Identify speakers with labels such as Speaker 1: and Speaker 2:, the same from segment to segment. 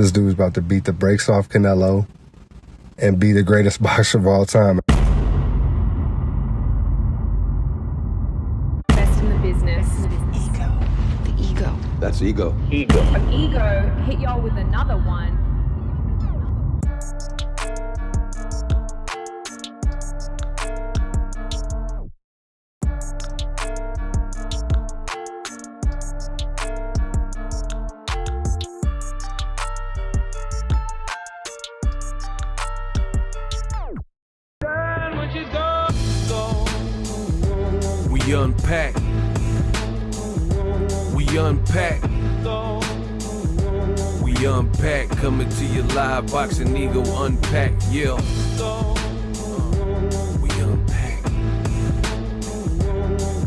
Speaker 1: This dude's about to beat the brakes off Canelo and be the greatest boxer of all time.
Speaker 2: Best in the business.
Speaker 3: Ego. The ego.
Speaker 4: That's ego.
Speaker 2: Ego hit y'all with another one.
Speaker 5: We unpack. We unpack. We unpack. Coming to you live, Boxing Ego unpack. Yeah. We unpack.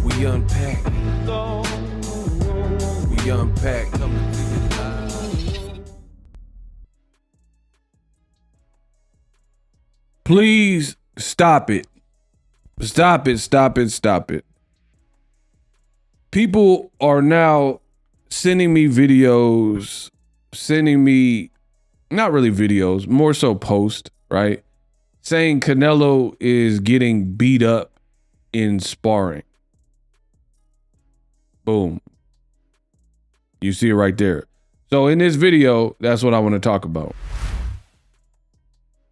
Speaker 5: We unpack. We unpack. Coming to you live. Please stop it. Stop it, stop it, stop it. People are now sending me videos, not really videos, more so posts, right? Saying Canelo is getting beat up in sparring. Boom. You see it right there. So in this video, that's what I want to talk about.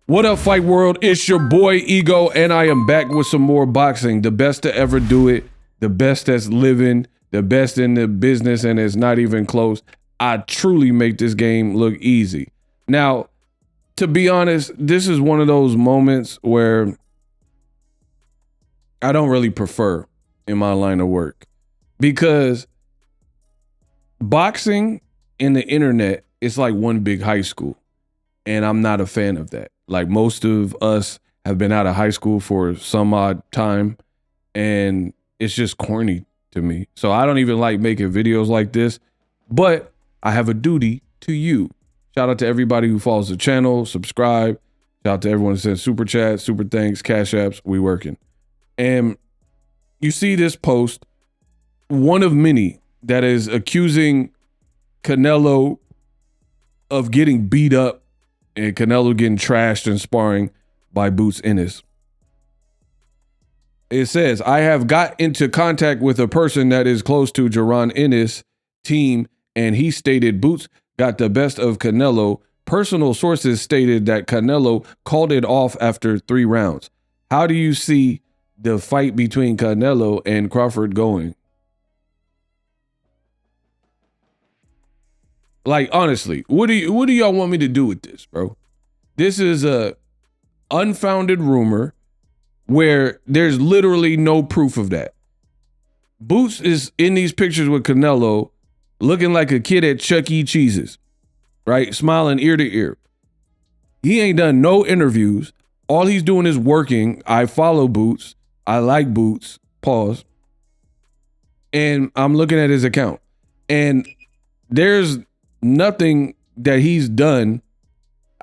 Speaker 5: What up, Fight World? It's your boy Ego, and I am back with some more boxing. The best to ever do it, the best that's living, the best in the business, and it's not even close. I truly make this game look easy. Now, to be honest, this is one of those moments where I don't really prefer in my line of work, because boxing and the internet is like one big high school, and I'm not a fan of that. Like, most of us have been out of high school for some odd time, and it's just corny to me. So I don't even like making videos like this, but I have a duty to you. Shout out to everybody who follows the channel, subscribe. Shout out to everyone who sends super chats, super thanks, cash apps. We working. And you see this post, one of many, that is accusing Canelo of getting beat up and Canelo getting trashed in sparring by Boots Ennis. It says, I have got into contact with a person that is close to Jaron Ennis' team, and he stated Boots got the best of Canelo. Personal sources stated that Canelo called it off after 3 rounds. How do you see the fight between Canelo and Crawford going? Like, honestly, what do y'all want me to do with this, bro? This is a unfounded rumor where there's literally no proof of that. Boots is in these pictures with Canelo looking like a kid at Chuck E. Cheese's, right? Smiling ear to ear. He ain't done no interviews. All he's doing is working. I follow Boots. I like Boots. Pause. And I'm looking at his account, and there's nothing that he's done.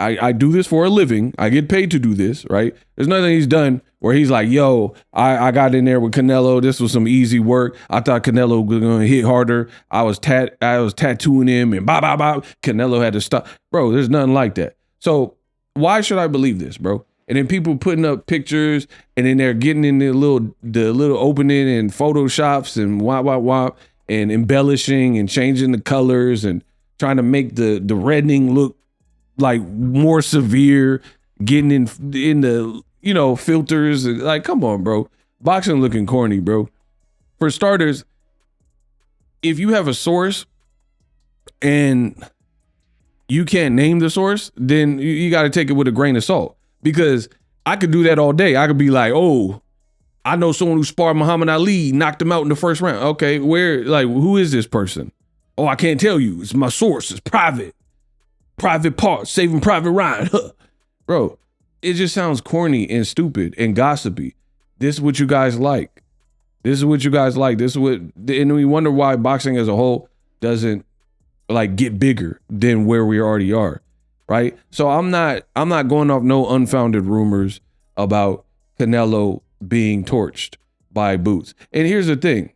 Speaker 5: I do this for a living. I get paid to do this, right? There's nothing he's done where he's like, yo, I got in there with Canelo. This was some easy work. I thought Canelo was going to hit harder. I was tattooing him and blah, blah, blah. Canelo had to stop. Bro, there's nothing like that. So why should I believe this, bro? And then people putting up pictures, and then they're getting in the little opening and photoshops and wah, and embellishing and changing the colors and trying to make the reddening look like more severe, getting in the, you know, filters. And like, come on, bro. Boxing looking corny, bro. For starters, if you have a source and you can't name the source, then you got to take it with a grain of salt, because I could do that all day. I could be like, oh, I know someone who sparred Muhammad Ali, knocked him out in the first round. Okay, where, like, who is this person? Oh, I can't tell you. It's my source. It's private. Private part, Saving Private Ryan. Bro, it just sounds corny and stupid and gossipy. This is what you guys like. This is what you guys like. This is what, and we wonder why boxing as a whole doesn't like get bigger than where we already are, right? So I'm not going off no unfounded rumors about Canelo being torched by Boots. And here's the thing.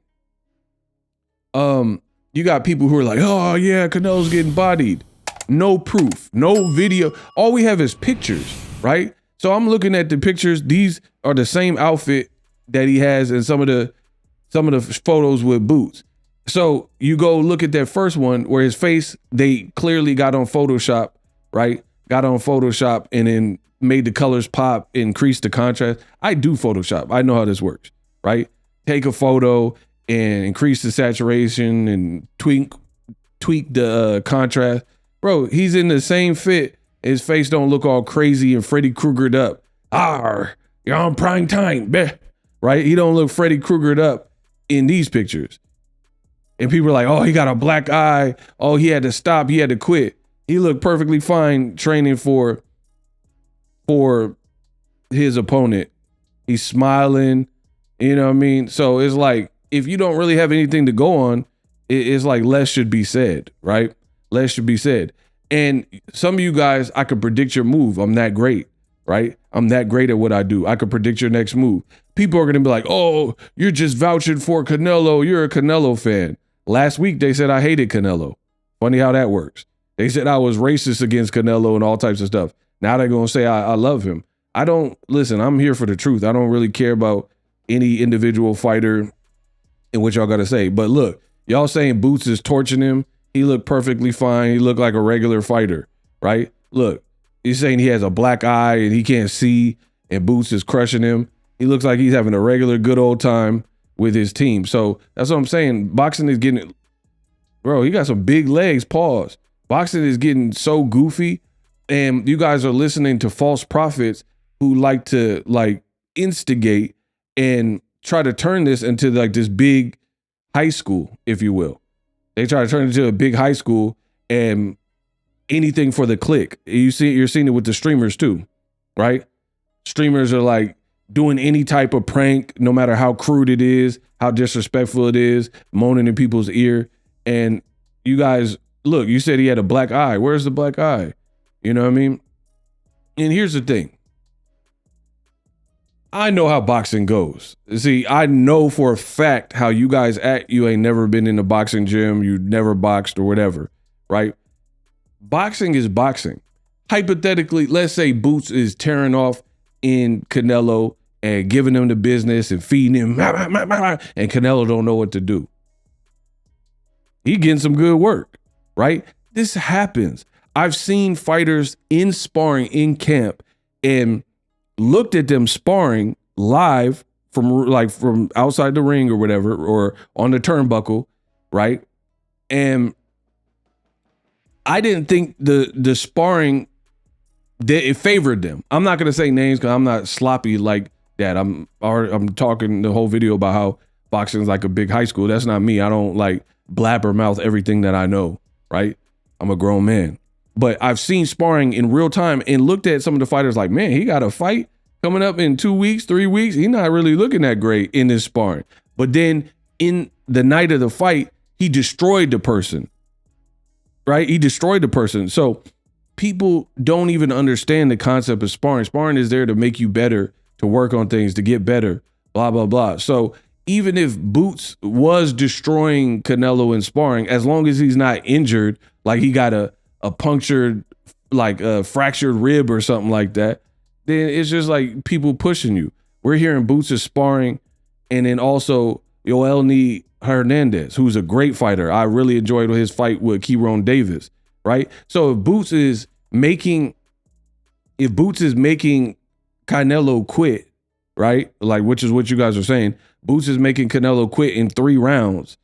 Speaker 5: You got people who are like, oh yeah, Canelo's getting bodied. no proof, no video. All we have is pictures, right? So I'm looking at the pictures. These are the same outfit that he has in some of the photos with Boots. So you go look at that first one where his face, they clearly got on Photoshop, right? Got on Photoshop and then made the colors pop, increased the contrast. I do Photoshop. I know how this works, right? Take a photo and increase the saturation and tweak the contrast. Bro, he's in the same fit. His face don't look all crazy and Freddy Kruegered up. You're on prime time, bleh. Right? He don't look Freddy Kruegered up in these pictures. And people are like, oh, he got a black eye. Oh, he had to stop. He had to quit. He looked perfectly fine training for his opponent. He's smiling. You know what I mean? So it's like, if you don't really have anything to go on, it's like less should be said, right? Less should be said. And some of you guys, I could predict your move. I'm that great, right? I'm that great at what I do. I could predict your next move. People are going to be like, oh, you're just vouching for Canelo. You're a Canelo fan. Last week, they said I hated Canelo. Funny how that works. They said I was racist against Canelo and all types of stuff. Now they're going to say I love him. I don't, listen, I'm here for the truth. I don't really care about any individual fighter and what y'all got to say. But look, y'all saying Boots is torching him. He looked perfectly fine. He looked like a regular fighter, right? Look, he's saying he has a black eye and he can't see and Boots is crushing him. He looks like he's having a regular good old time with his team. So that's what I'm saying. Boxing is getting, bro, he got some big legs, pause. Boxing is getting so goofy and you guys are listening to false prophets who like to like instigate and try to turn this into like this big high school, if you will. They try to turn it into a big high school and anything for the click. You're seeing it with the streamers too, right? Streamers are like doing any type of prank, no matter how crude it is, how disrespectful it is, moaning in people's ear. And you guys, look, you said he had a black eye. Where's the black eye? You know what I mean? And here's the thing. I know how boxing goes. See, I know for a fact how you guys act. You ain't never been in a boxing gym. You never boxed or whatever, right? Boxing is boxing. Hypothetically, let's say Boots is tearing off in Canelo and giving him the business and feeding him, and Canelo don't know what to do. He getting some good work, right? This happens. I've seen fighters in sparring in camp and looked at them sparring live from outside the ring or whatever, or on the turnbuckle, right? And I didn't think the sparring that it favored them. I'm not gonna say names because I'm not sloppy like that. I'm talking the whole video about how boxing is like a big high school. That's not me. I don't like blabbermouth everything that I know, right? I'm a grown man. But I've seen sparring in real time and looked at some of the fighters like, man, he got a fight coming up in 2 weeks, 3 weeks. He's not really looking that great in this sparring. But then in the night of the fight, he destroyed the person, right? He destroyed the person. So people don't even understand the concept of sparring. Sparring is there to make you better, to work on things, to get better, blah, blah, blah. So even if Boots was destroying Canelo in sparring, as long as he's not injured, like he got a punctured, like a fractured rib or something like that, then it's just like people pushing you. We're hearing Boots is sparring, and then also Yoelni Hernandez, who's a great fighter. I really enjoyed his fight with Kieron Davis, right? So if Boots is making Canelo quit, right? Like, which is what you guys are saying, Boots is making Canelo quit in 3 rounds,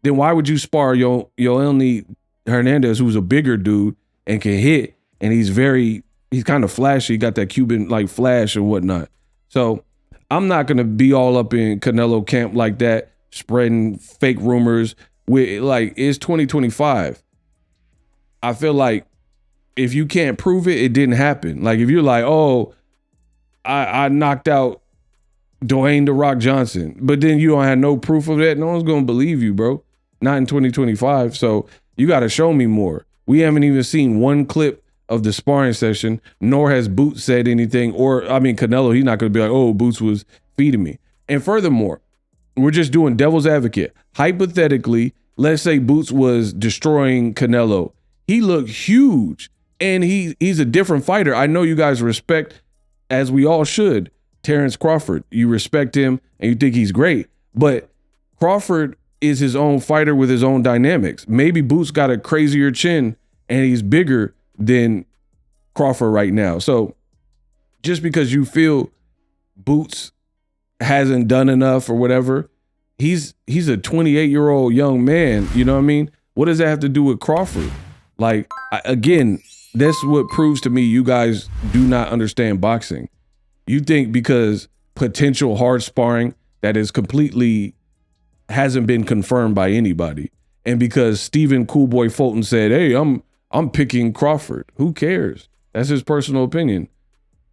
Speaker 5: then why would you spar Yoelni Hernandez, who's a bigger dude and can hit, and he's kind of flashy, got that Cuban like flash and whatnot. So I'm not gonna be all up in Canelo camp like that, spreading fake rumors. With like, it's 2025. I feel like if you can't prove it, it didn't happen. Like if you're like, oh, I knocked out Dwayne "The Rock" Johnson, but then you don't have no proof of that, no one's gonna believe you, bro. Not in 2025. So you got to show me more. We haven't even seen one clip of the sparring session, nor has Boots said anything. Or, I mean, Canelo, he's not going to be like, oh, Boots was feeding me. And furthermore, we're just doing devil's advocate. Hypothetically, let's say Boots was destroying Canelo. he looked huge, and he's a different fighter. I know you guys respect, as we all should, Terrence Crawford. You respect him and you think he's great, but Crawford is his own fighter with his own dynamics. Maybe Boots got a crazier chin and he's bigger than Crawford right now. So just because you feel Boots hasn't done enough or whatever, he's a 28-year-old young man. You know what I mean? What does that have to do with Crawford? Like, again, that's what proves to me you guys do not understand boxing. You think because potential hard sparring that is completely hasn't been confirmed by anybody, and because Stephen Coolboy Fulton said, hey, I'm picking Crawford. Who cares? That's his personal opinion.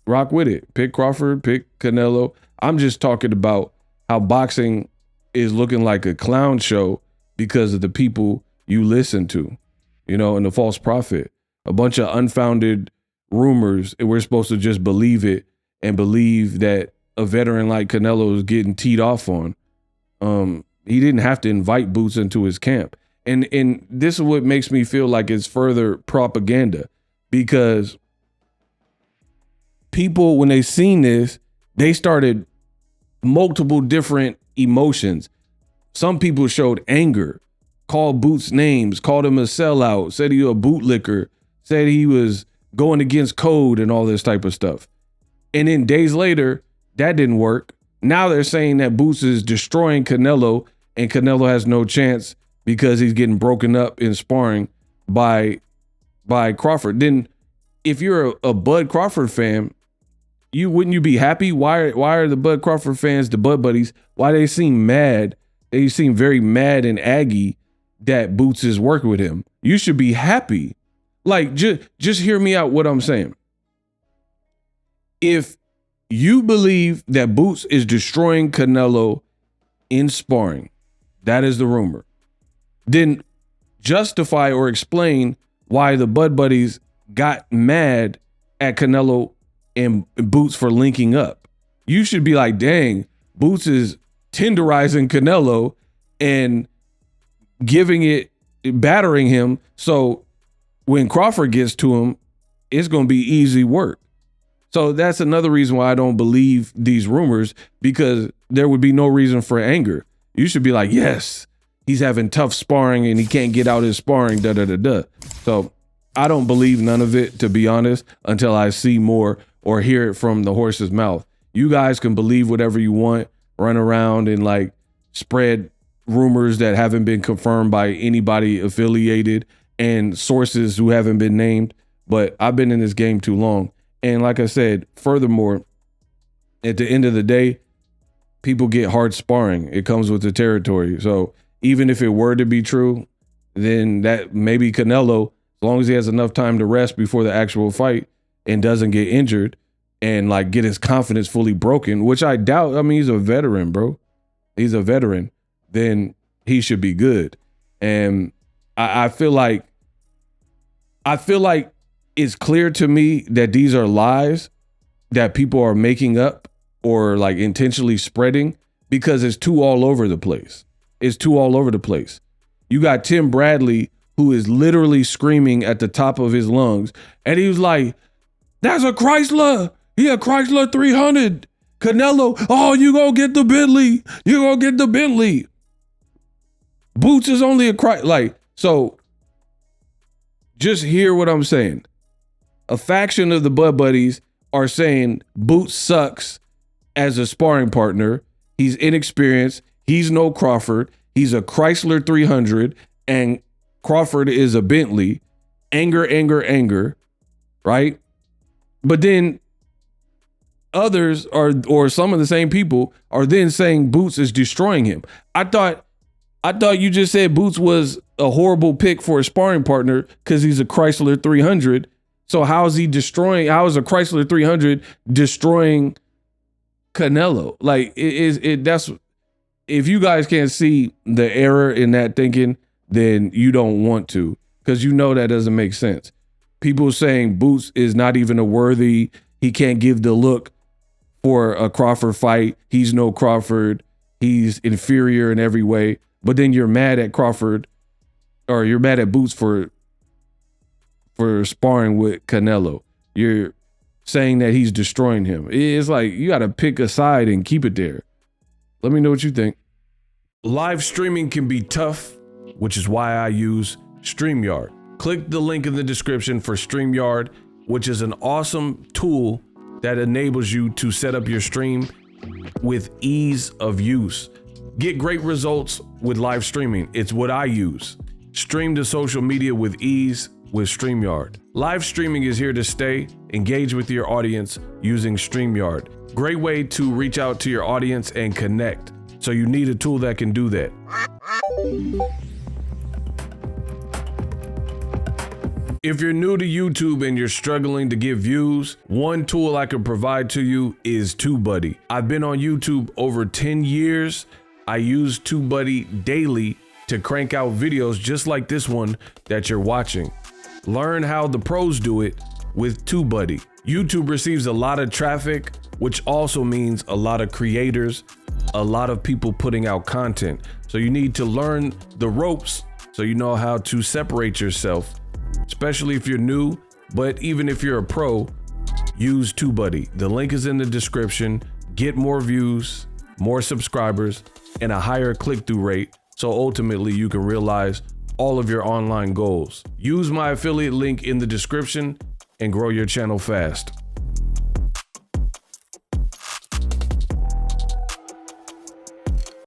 Speaker 5: Rock with it. Pick Crawford, pick Canelo. I'm just talking about how boxing is looking like a clown show because of the people you listen to, you know, and the false prophet. A bunch of unfounded rumors, and we're supposed to just believe it and believe that a veteran like Canelo is getting teed off on. He didn't have to invite Boots into his camp. And this is what makes me feel like it's further propaganda, because people, when they seen this, they started multiple different emotions. Some people showed anger, called Boots names, called him a sellout, said he was a bootlicker, said he was going against code and all this type of stuff. And then days later, that didn't work. Now they're saying that Boots is destroying Canelo and Canelo has no chance because he's getting broken up in sparring by Crawford. Then if you're a Bud Crawford fan, wouldn't you be happy? Why are the Bud Crawford fans, the Bud buddies, why they seem mad? They seem very mad and aggy that Boots is working with him. You should be happy. Like, just hear me out what I'm saying. If you believe that Boots is destroying Canelo in sparring, that is the rumor, then justify or explain why the Bud buddies got mad at Canelo and Boots for linking up. You should be like, dang, Boots is tenderizing Canelo and battering him. So when Crawford gets to him, it's going to be easy work. So that's another reason why I don't believe these rumors, because there would be no reason for anger. You should be like, yes, he's having tough sparring and he can't get out his sparring, So I don't believe none of it, to be honest, until I see more or hear it from the horse's mouth. You guys can believe whatever you want, run around and like spread rumors that haven't been confirmed by anybody affiliated and sources who haven't been named. But I've been in this game too long. And like I said, furthermore, at the end of the day, people get hard sparring. It comes with the territory. So even if it were to be true, then that maybe Canelo, as long as he has enough time to rest before the actual fight and doesn't get injured and like get his confidence fully broken, which I doubt. I mean, he's a veteran, bro. He's a veteran. Then he should be good. And I feel like it's clear to me that these are lies that people are making up or like intentionally spreading, because it's too all over the place. It's too all over the place. You got Tim Bradley, who is literally screaming at the top of his lungs, and he was like, that's a Chrysler. He a Chrysler 300. Canelo, oh, you gonna get the Bentley. You gonna get the Bentley. Boots is only a Chrysler. Like, so just hear what I'm saying. A faction of the Bud Buddies are saying Boots sucks as a sparring partner. He's inexperienced. He's no Crawford. He's a Chrysler 300 and Crawford is a Bentley. Anger, anger, anger, right? But then others are, or some of the same people are then saying Boots is destroying him. I thought you just said Boots was a horrible pick for a sparring partner because he's a Chrysler 300. So how is he destroying? How is a Chrysler 300 destroying Canelo? Like that's, if you guys can't see the error in that thinking, then you don't want to, because you know that doesn't make sense. People saying Boots is not even a worthy, he can't give the look for a Crawford fight. He's no Crawford. He's inferior in every way. But then you're mad at Crawford, or you're mad at Boots for for sparring with Canelo. You're saying that he's destroying him. It's like you got to pick a side and keep it there. Let me know what you think. Live streaming can be tough, which is why I use StreamYard. Click the link in the description for StreamYard, which is an awesome tool that enables you to set up your stream with ease of use. Get great results with live streaming. It's what I use. Stream to social media with ease with StreamYard. Live streaming is here to stay. Engage with your audience using StreamYard. Great way to reach out to your audience and connect. So you need a tool that can do that. If you're new to YouTube and you're struggling to get views, one tool I can provide to you is TubeBuddy. I've been on YouTube over 10 years. I use TubeBuddy daily to crank out videos just like this one that you're watching. Learn how the pros do it with TubeBuddy. YouTube receives a lot of traffic, which also means a lot of creators, a lot of people putting out content. So you need to learn the ropes so you know how to separate yourself, especially if you're new, but even if you're a pro, use TubeBuddy. The link is in the description. Get more views, more subscribers, and a higher click-through rate, so ultimately you can realize all of your online goals. Use my affiliate link in the description and grow your channel fast.